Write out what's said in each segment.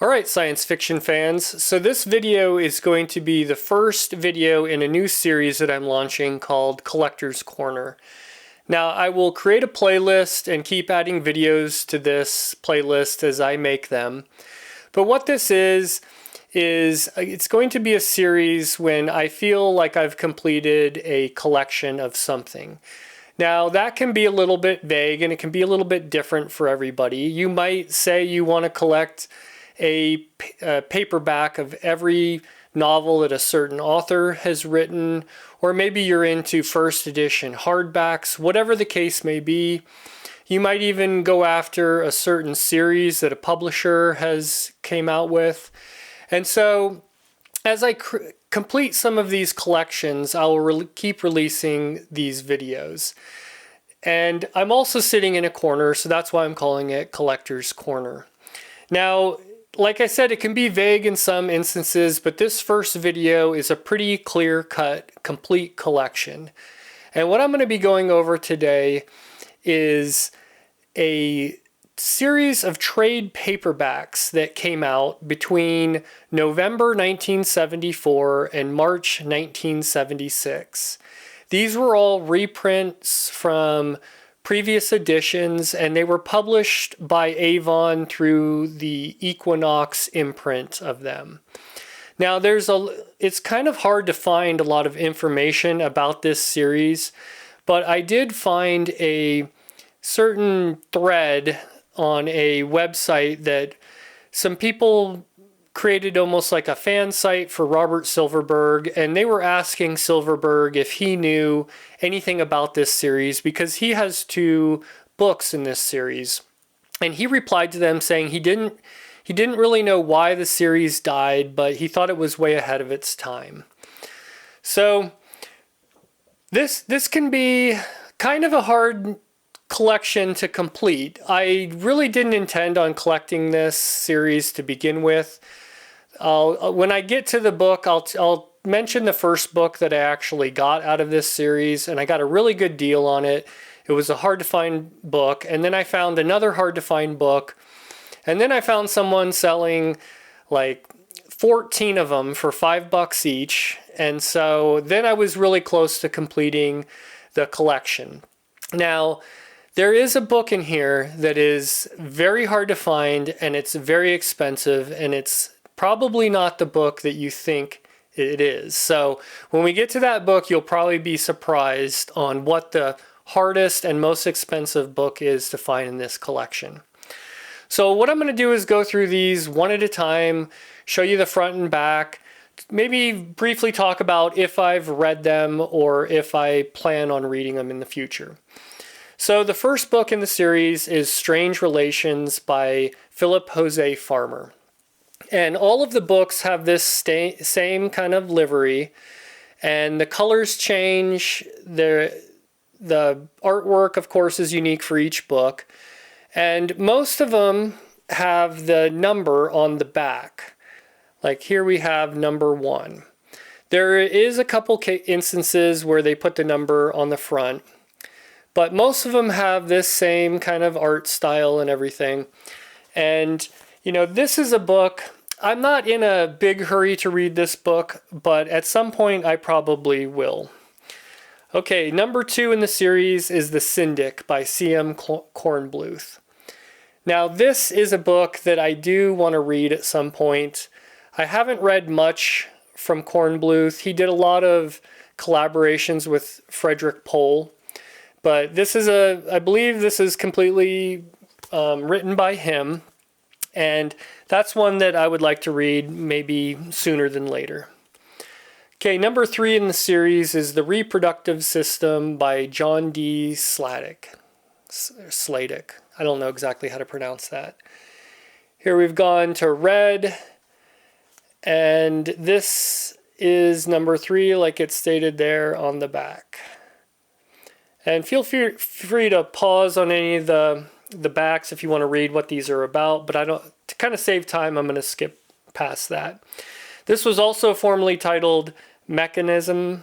Alright, science fiction fans, so this video is going to be the first video in a new series that I'm launching called Collector's Corner. Now, I will create a playlist and keep adding videos to this playlist as I make them. But what this is it's going to be a series when I feel like I've completed a collection of something. Now, that can be a little bit vague and it can be a little bit different for everybody. You might say you want to collect a paperback of every novel that a certain author has written, or maybe you're into first edition hardbacks, whatever the case may be. You might even go after a certain series that a publisher has came out with. And so as I complete some of these collections, I will keep releasing these videos. And I'm also sitting in a corner, so that's why I'm calling it Collector's Corner. Now, like I said, it can be vague in some instances, but this first video is a pretty clear-cut, complete collection. And what I'm going to be going over today is a series of trade paperbacks that came out between November 1974 and March 1976. These were all reprints from previous editions, and they were published by Avon through the Equinox imprint of them. Now, it's kind of hard to find a lot of information about this series, but I did find a certain thread on a website that some people created almost like a fan site for Robert Silverberg, and they were asking Silverberg if he knew anything about this series because he has 2 books in this series. And he replied to them saying he didn't really know why the series died, but he thought it was way ahead of its time. So this can be kind of a hard collection to complete. I really didn't intend on collecting this series to begin with. When I get to the book, I'll mention the first book that I actually got out of this series, and I got a really good deal on it. It was a hard-to-find book, and then I found another hard-to-find book, and then I found someone selling like 14 of them for $5 each, and so then I was really close to completing the collection. Now, there is a book in here that is very hard to find, and it's very expensive, and it's probably not the book that you think it is. So when we get to that book, you'll probably be surprised on what the hardest and most expensive book is to find in this collection. So what I'm going to do is go through these one at a time, show you the front and back, maybe briefly talk about if I've read them or if I plan on reading them in the future. So the first book in the series is Strange Relations by Philip Jose Farmer. And all of the books have this same kind of livery, and the colors change. The artwork, of course, is unique for each book, and most of them have the number on the back. Like here we have number 1. There is a couple instances where they put the number on the front, but most of them have this same kind of art style and everything. And you know, this is a book, I'm not in a big hurry to read this book, but at some point I probably will. Okay, number 2 in the series is The Syndic by C.M. Kornbluth. Now, this is a book that I do want to read at some point. I haven't read much from Kornbluth. He did a lot of collaborations with Frederick Pohl, but this is I believe this is completely written by him. And that's one that I would like to read maybe sooner than later. Okay, number 3 in the series is The Reproductive System by John D. Sladek. I don't know exactly how to pronounce that. Here we've gone to Red, and this is number 3, like it's stated there on the back. And feel free to pause on any of the backs if you want to read what these are about, but to kind of save time, I'm going to skip past that. This was also formerly titled Mechasm.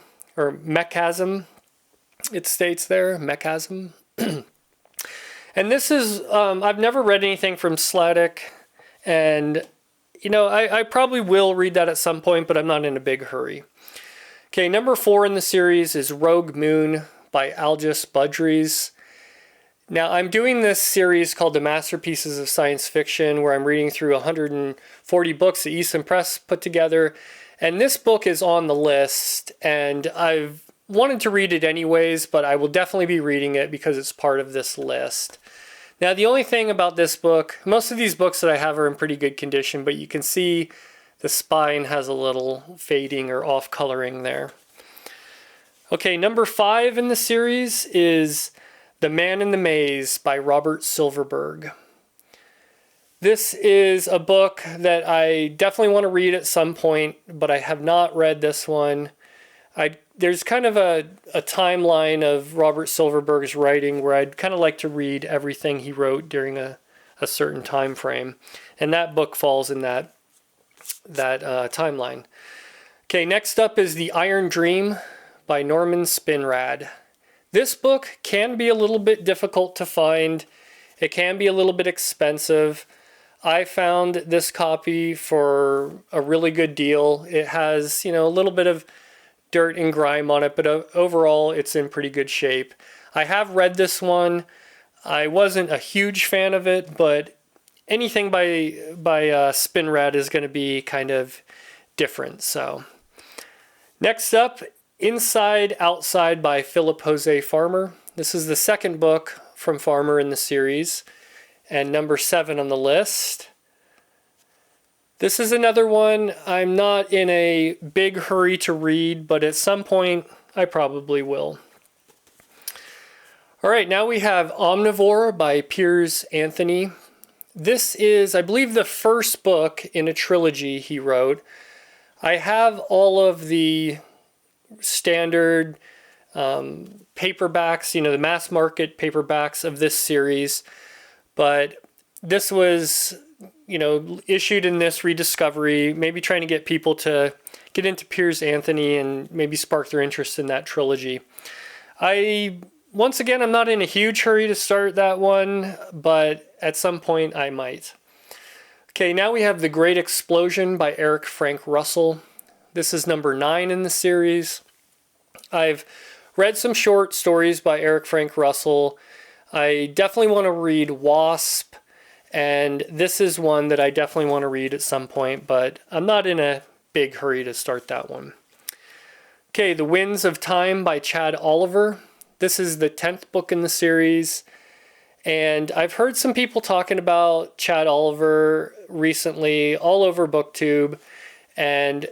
It states there, Mechasm. And this is, I've never read anything from Sladek, and I probably will read that at some point, but I'm not in a big hurry. Okay, number 4 in the series is Rogue Moon by Algis Budrys. Now, I'm doing this series called The Masterpieces of Science Fiction, where I'm reading through 140 books that Easton Press put together. And this book is on the list, and I've wanted to read it anyways, but I will definitely be reading it because it's part of this list. Now, the only thing about this book, most of these books that I have are in pretty good condition, but you can see the spine has a little fading or off coloring there. Okay, number 5 in the series is The Man in the Maze by Robert Silverberg. This is a book that I definitely want to read at some point, but I have not read this one. There's kind of a timeline of Robert Silverberg's writing where I'd kind of like to read everything he wrote during a certain time frame, and that book falls in that timeline. Okay, next up is The Iron Dream by Norman Spinrad. This book can be a little bit difficult to find. It can be a little bit expensive. I found this copy for a really good deal. It has, a little bit of dirt and grime on it, but overall it's in pretty good shape. I have read this one. I wasn't a huge fan of it, but anything by Spinrad is going to be kind of different. So next up, Inside Outside by Philip Jose Farmer. This is the second book from Farmer in the series, and number 7 on the list. This is another one I'm not in a big hurry to read, but at some point I probably will. All right, now we have Omnivore by Piers Anthony. This is, I believe, the first book in a trilogy he wrote. I have all of the standard paperbacks, the mass market paperbacks of this series, but this was, issued in this Rediscovery, maybe trying to get people to get into Piers Anthony and maybe spark their interest in that trilogy. Once again, I'm not in a huge hurry to start that one, but at some point I might. Okay, now we have The Great Explosion by Eric Frank Russell. This is number 9 in the series. I've read some short stories by Eric Frank Russell. I definitely want to read Wasp, and this is one that I definitely want to read at some point, but I'm not in a big hurry to start that one. Okay, The Winds of Time by Chad Oliver. This is the 10th book in the series, and I've heard some people talking about Chad Oliver recently all over BookTube, and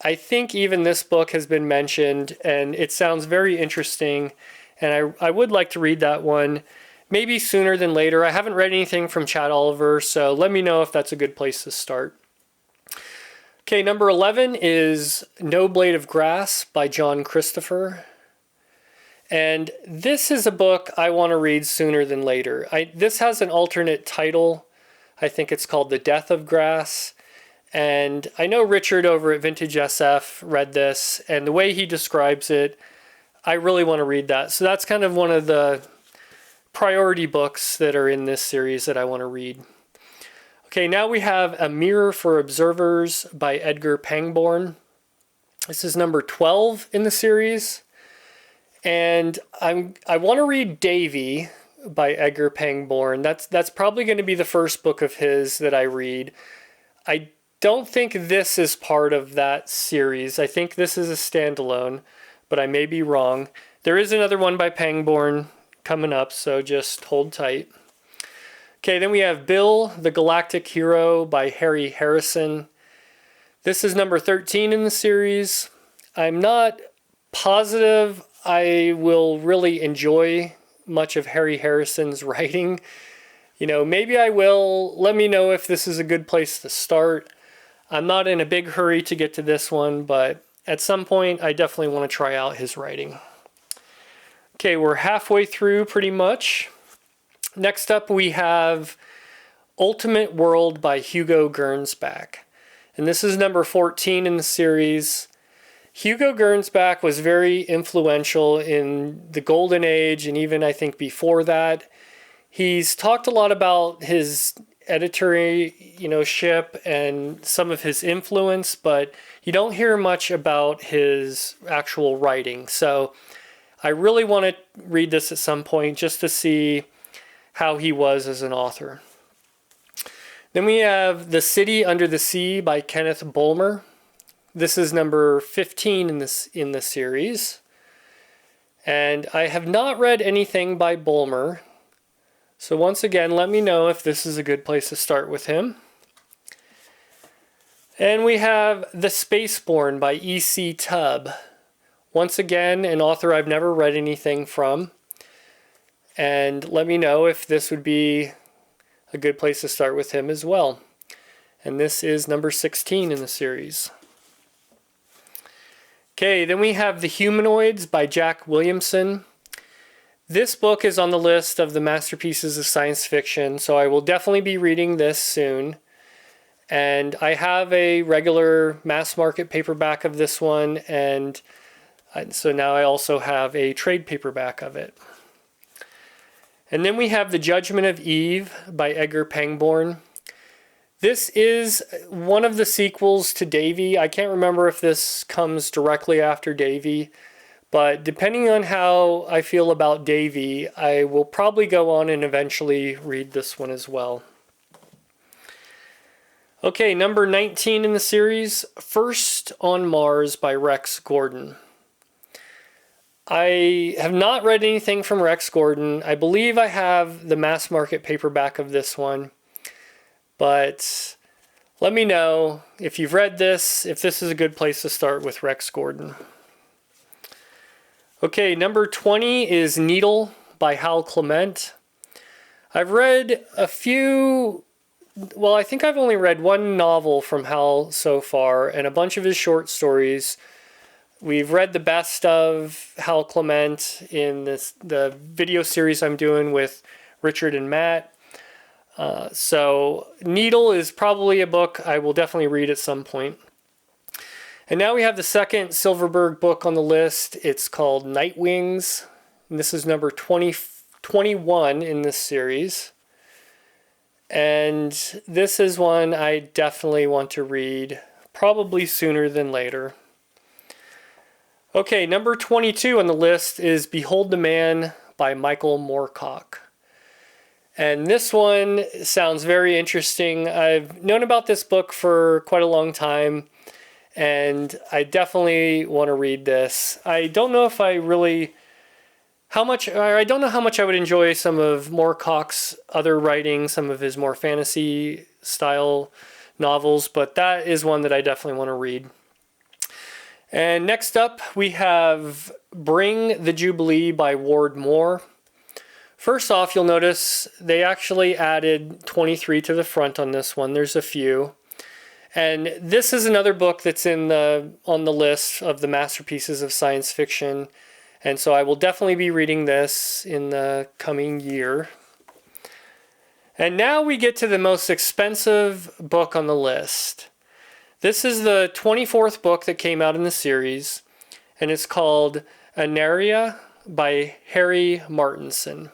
I think even this book has been mentioned, and it sounds very interesting, and I would like to read that one, maybe sooner than later. I haven't read anything from Chad Oliver, so let me know if that's a good place to start. Okay, number 11 is No Blade of Grass by John Christopher. And this is a book I want to read sooner than later. This has an alternate title. I think it's called The Death of Grass. And I know Richard over at Vintage SF read this, and the way he describes it, I really want to read that. So that's kind of one of the priority books that are in this series that I want to read. Okay, now we have A Mirror for Observers by Edgar Pangborn. This is number 12 in the series. And I want to read Davy by Edgar Pangborn. That's probably going to be the first book of his that I read. I don't think this is part of that series. I think this is a standalone, but I may be wrong. There is another one by Pangborn coming up, so just hold tight. Okay, then we have Bill, the Galactic Hero by Harry Harrison. This is number 13 in the series. I'm not positive I will really enjoy much of Harry Harrison's writing. Maybe I will. Let me know if this is a good place to start. I'm not in a big hurry to get to this one, but at some point I definitely want to try out his writing. Okay, we're halfway through pretty much. Next up we have Ultimate World by Hugo Gernsback. And this is number 14 in the series. Hugo Gernsback was very influential in the Golden Age and even I think before that. He's talked a lot about his editorship and some of his influence, but you don't hear much about his actual writing. So I really want to read this at some point just to see how he was as an author. Then we have The City Under the Sea by Kenneth Bulmer. This is number 15 in the series. And I have not read anything by Bulmer. So once again, let me know if this is a good place to start with him. And we have The Spaceborne by E.C. Tubb. Once again, an author I've never read anything from. And let me know if this would be a good place to start with him as well. And this is number 16 in the series. Okay, then we have The Humanoids by Jack Williamson. This book is on the list of the masterpieces of science fiction, so I will definitely be reading this soon. And I have a regular mass market paperback of this one, and so now I also have a trade paperback of it. And then we have The Judgment of Eve by Edgar Pangborn. This is one of the sequels to Davy. I can't remember if this comes directly after Davy, but depending on how I feel about Davy, I will probably go on and eventually read this one as well. Okay, number 19 in the series, First on Mars by Rex Gordon. I have not read anything from Rex Gordon. I believe I have the mass market paperback of this one. But let me know if you've read this, if this is a good place to start with Rex Gordon. Okay, number 20 is Needle by Hal Clement. I've read a few, well, I think I've only read one novel from Hal so far and a bunch of his short stories. We've read the best of Hal Clement in the video series I'm doing with Richard and Matt. So Needle is probably a book I will definitely read at some point. And now we have the second Silverberg book on the list. It's called Night Wings. And this is number 21 in this series. And this is one I definitely want to read, probably sooner than later. Okay, number 22 on the list is Behold the Man by Michael Moorcock. And this one sounds very interesting. I've known about this book for quite a long time, and I definitely want to read this. I don't know if I really, I don't know how much I would enjoy some of Moorcock's other writing, some of his more fantasy style novels, but that is one that I definitely want to read. And next up, we have Bring the Jubilee by Ward Moore. First off, you'll notice they actually added 23 to the front on this one. There's a few. And this is another book that's on the list of the masterpieces of science fiction. And so I will definitely be reading this in the coming year. And now we get to the most expensive book on the list. This is the 24th book that came out in the series, and it's called Anaria by Harry Martinson.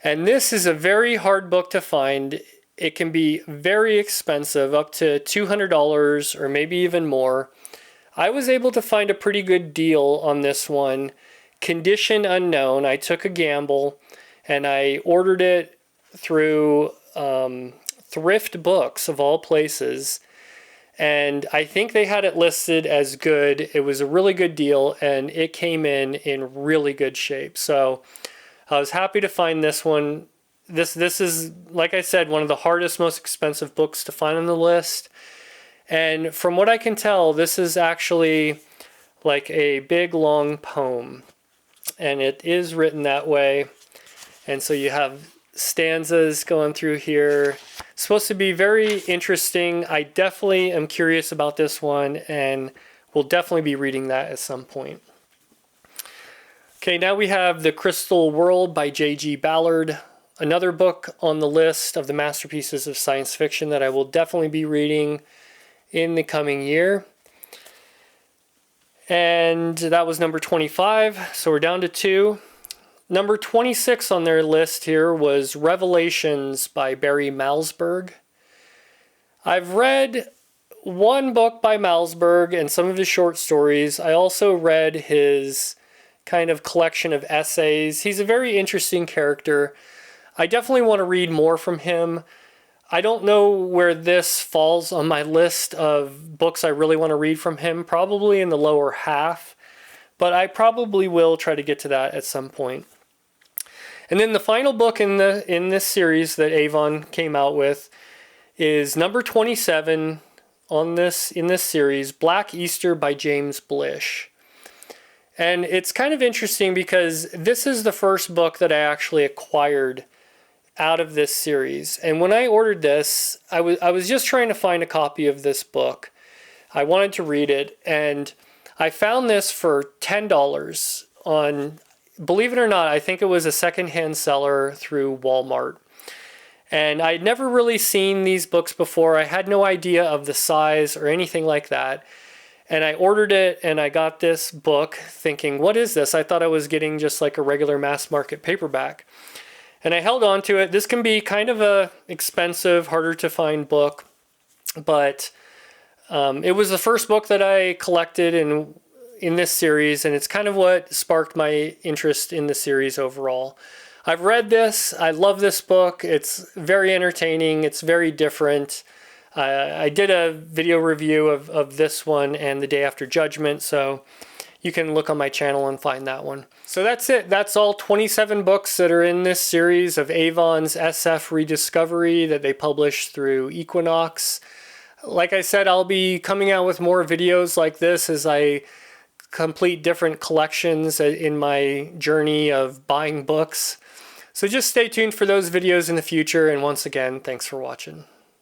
And this is a very hard book to find. It can be very expensive, up to $200 or maybe even more. I was able to find a pretty good deal on this one. Condition unknown. I took a gamble and I ordered it through Thrift Books of all places. And I think they had it listed as good. It was a really good deal and it came in really good shape. So I was happy to find this one. This is, like I said, one of the hardest, most expensive books to find on the list. And from what I can tell, this is actually like a big, long poem. And it is written that way. And so you have stanzas going through here. It's supposed to be very interesting. I definitely am curious about this one and will definitely be reading that at some point. Okay, now we have The Crystal World by J.G. Ballard, another book on the list of the masterpieces of science fiction that I will definitely be reading in the coming year. And that was number 25, so we're down to 2. Number 26 on their list here was Revelations by Barry Malzberg. I've read one book by Malzberg and some of his short stories. I also read his kind of collection of essays. He's a very interesting character. I definitely want to read more from him. I don't know where this falls on my list of books I really want to read from him, probably in the lower half, but I probably will try to get to that at some point. And then the final book in this series that Avon came out with is number 27 in this series, Black Easter by James Blish. And it's kind of interesting because this is the first book that I actually acquired out of this series. And when I ordered this, I was just trying to find a copy of this book. I wanted to read it, and I found this for $10 on, believe it or not, I think it was a secondhand seller through Walmart. And I'd never really seen these books before. I had no idea of the size or anything like that. And I ordered it, and I got this book thinking, what is this? I thought I was getting just like a regular mass market paperback. And I held on to it. This can be kind of a expensive, harder to find book, but it was the first book that I collected in this series, and it's kind of what sparked my interest in the series overall. I've read this. I love this book. It's very entertaining. It's very different. I did a video review of this one and The Day After Judgment, so you can look on my channel and find that one. So that's it. That's all 27 books that are in this series of Avon's SF Rediscovery that they published through Equinox. Like I said, I'll be coming out with more videos like this as I complete different collections in my journey of buying books. So just stay tuned for those videos in the future, and once again, thanks for watching.